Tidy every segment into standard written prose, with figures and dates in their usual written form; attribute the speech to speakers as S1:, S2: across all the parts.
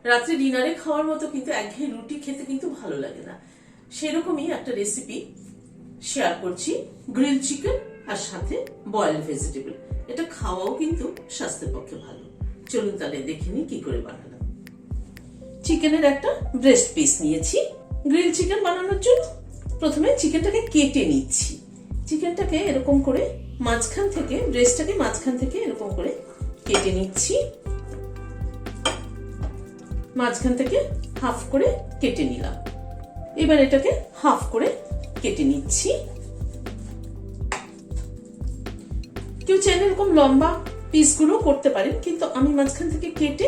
S1: রাত্রে ডিনারে খাওয়ার মতো কিন্তু একঘেয়ে রুটি খেতে কিন্তু ভালো লাগে না। সেরকমই একটা রেসিপি শেয়ার করছি, গ্রিল চিকেন আর সাথে বয়েল ভেজিটেবল। এটা খাওয়াও কিন্তু স্বাস্থ্যের পক্ষে ভালো। চলুন তাহলে দেখে নিই কি করে বানালাম। চিকেনের একটা ব্রেস্ট পিস নিয়েছি গ্রিল চিকেন বানানোর জন্য। প্রথমে চিকেনটাকে কেটে নিচ্ছি। চিকেনটাকে এরকম করে মাঝখান থেকে, ব্রেস্টটাকে মাঝখান থেকে এরকম করে কেটে নিচ্ছি। মাঝখান থেকে হাফ করে কেটে নিলাম। এবার এটাকে হাফ করে কেটে নিচ্ছি। কেউ চাইলে এরকম লম্বা পিসগুলো করতে পারেন, কিন্তু আমি মাঝখান থেকে কেটে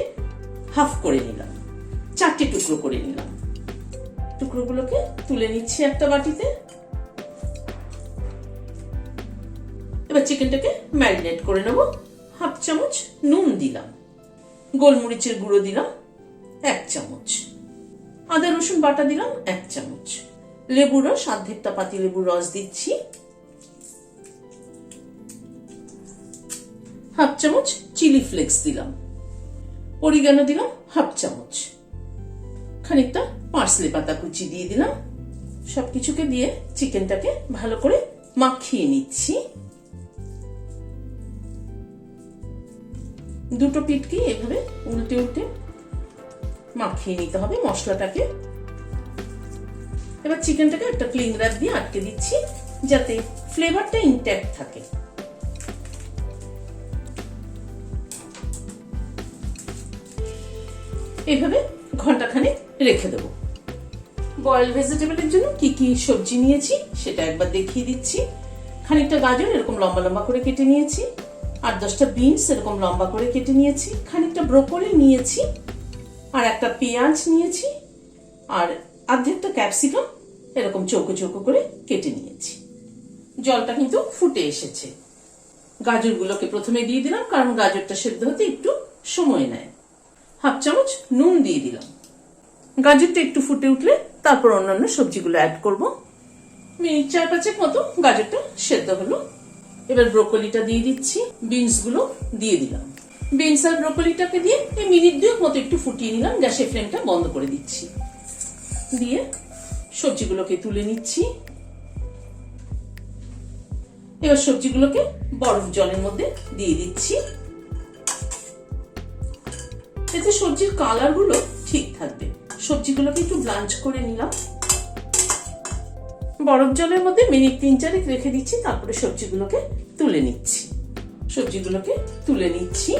S1: হাফ করে নিলাম, 4টে টুকরো করে নিলাম। টুকরোগুলোকে তুলে নিচ্ছি একটা বাটিতে। এবার চিকেনটাকে ম্যারিনেট করে নেব। হাফ চামচ নুন দিলাম, গোলমরিচের গুঁড়ো দিলাম 1 চামচ, আদা রসুন বাটা দিলাম 1 চামচ, লেবুর রস, অর্ধেকটা পাতি লেবুর রস দিচ্ছি, হাফ চামচ চিলি ফ্লেক্স দিলাম, অরিগানো দিলাম হাফ চামচ, খানিকটা পার্সলে পাতা কুচি দিয়ে দিলাম। সবকিছুকে দিয়ে চিকেনটাকে ভালো করে মাখিয়ে নিচ্ছি। দুটো পিঠকে এভাবে উল্টে উল্টে মাখিয়ে নিতে হবে মশলাটাকে। এবার চিকেনটাকে একটা ক্লিং র্যাপ দিয়ে আটকে দিচ্ছি, যাতে ফ্লেভারটা ইনট্যাক্ট থাকে। এভাবে ঘন্টাখানেক রেখে দেব। বয়েল ভেজিটেবলের জন্য কি কি সবজি নিয়েছি সেটা একবার দেখিয়ে দিচ্ছি। খানিকটা গাজর এরকম লম্বা লম্বা করে কেটে নিয়েছি, 8-10টা বিনস এরকম লম্বা করে কেটে নিয়েছি, খানিকটা ব্রোকলি নিয়েছি, আর একটা পেঁয়াজ নিয়েছি, আর অর্ধেকটা ক্যাপসিকাম এরকম চৌকো চৌকো করে কেটে নিয়েছি। জলটা কিন্তু ফুটে এসেছে। গাজরগুলোকে প্রথমে দিয়ে দিলাম, কারণ গাজরটা সেদ্ধ হতে একটু সময় নেয়। হাফ চামচ নুন দিয়ে দিলাম। গাজরটা একটু ফুটে উঠলে তারপর অন্যান্য সবজিগুলো অ্যাড করব। মিনিট 4-5 মতো গাজরটা সেদ্ধ হলো। এবার ব্রোকলিটা দিয়ে দিচ্ছি, বিনস গুলো দিয়ে দিলাম। বিনস আর ব্রোকলিটাকে দিয়ে এই মিনিট 2 মতো একটু ফুটিয়ে নিলাম। গ্যাসের ফ্লেমটা বন্ধ করে দিচ্ছি। দিয়ে সবজিগুলোকে তুলে নিচ্ছি। এবার সবজিগুলোকে বরফ জলের মধ্যে দিয়ে দিচ্ছি। এতে সবজির কালার গুলো ঠিক থাকবে। সবজিগুলোকে একটু ব্লাঞ্চ করে নিলাম। বরফ জলের মধ্যে মিনিট 3-4 রেখে দিচ্ছি, তারপরে সবজিগুলোকে তুলে নিচ্ছি। সবজিগুলোকে তুলে নিচ্ছি।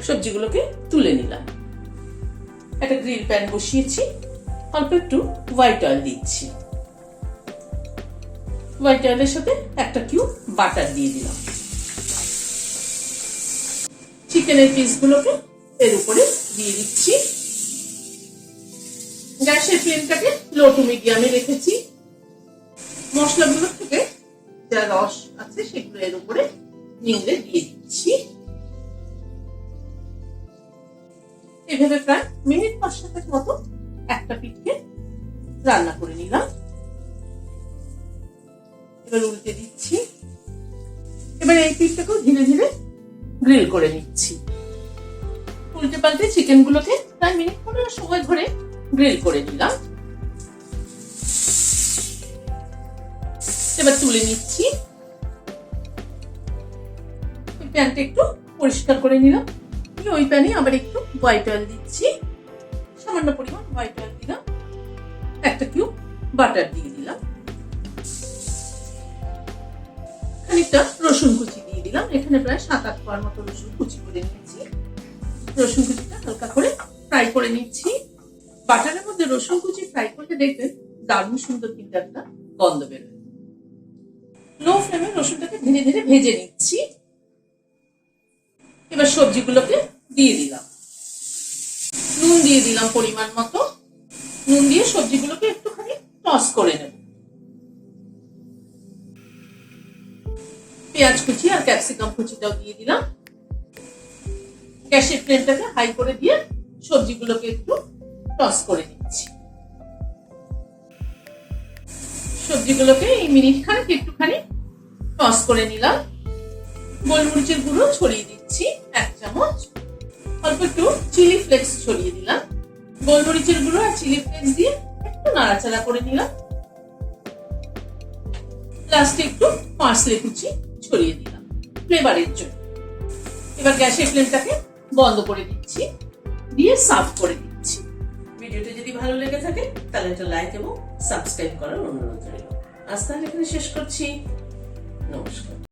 S1: সবজিগুলোকে তুলে নিলাম। একটা গ্রিল প্যান বসিয়েছি, অল্প একটু হোয়াইট অয়েল দিচ্ছি। হোয়াইট অয়েলের সাথে একটা কিউব বাটার দিয়ে দিলাম। চিকেনের পিসগুলোকে এর উপরে দিয়ে দিচ্ছি। গ্যাসের ফ্লেমটাকে লো টু মিডিয়ামে রেখেছি। মশলাগুলো থেকে যা রস আছে সেগুলো এর উপরে নিংড়ে দিয়ে দিচ্ছি। এভাবে প্রায় মিনিট 5-7 মতো একটা পিঠকে রান্না করে নিলাম। এবার উল্টে দিচ্ছি। এবার এই পিঠটাকেও ধীরে ধীরে গ্রিল করে নিচ্ছি। উল্টে পাল্টে চিকেন গুলোকে প্রায় মিনিট 15 সময় ধরে গ্রিল করে নিলাম। এবার তুলে নিচ্ছি। প্যানটা একটু পরিষ্কার করে নিলাম। ওই প্যানে আবার একটু হোয়াইট অয়েল দিচ্ছি। সামান্য পরিমাণ হোয়াইট অয়েল দিলাম। একটা কিউব বাটার দিয়ে দিলাম। খানিকটা রসুন কুচি দিয়ে দিলাম। এখানে প্রায় 7-8 কোয়ার মতো রসুন কুচি করে নিয়েছি। রসুন কুচিটা হালকা করে ফ্রাই করে নিচ্ছি। বাটারের মধ্যে রসুন কুচি ফ্রাই করলে দেখবেন দারুণ সুন্দর কিন্তু একটা গন্ধ বেরোয়। লো ফ্লেমে রসুনটাকে ধীরে ধীরে ভেজে নিচ্ছি। এবার সবজিগুলোকে দিয়ে দিলাম। নুন দিয়ে দিলাম পরিমাণ মতো। নুন দিয়ে সবজিগুলোকে একটুখানি টস করে নেব। পেঁয়াজ কুচি আর ক্যাপসিকাম কুচিটাও দিয়ে দিলাম। গ্যাসের ফ্লেমটাকে হাই করে দিয়ে সবজিগুলোকে একটু টস করে নিচ্ছি। সবজিগুলোকে এই মিনিট খানেক একটুখানি টস করে নিলাম। গোলমরিচের গুঁড়ো ছড়িয়ে দিচ্ছি 1 চামচ। অল্প একটু চিলি ফ্লেক্স ছড়িয়ে দিলাম, গোলমরিচের গুঁড়ো আর চিলি ফ্লেক্স দিয়ে একটু নাড়াচাড়া করে নিলাম। লাস্টে একটু পার্সলে কুচি ছড়িয়ে দিলাম ফ্লেভারের জন্য। এবার গ্যাসের ফ্লেমটাকে বন্ধ করে দিচ্ছি, দিয়ে সার্ভ করে দিচ্ছি। ভিডিওটা যদি ভালো লেগে থাকে তাহলে একটা লাইক এবং সাবস্ক্রাইব করার অনুরোধ রইল। আজ তাহলে এখানে শেষ করছি। নমস্কার।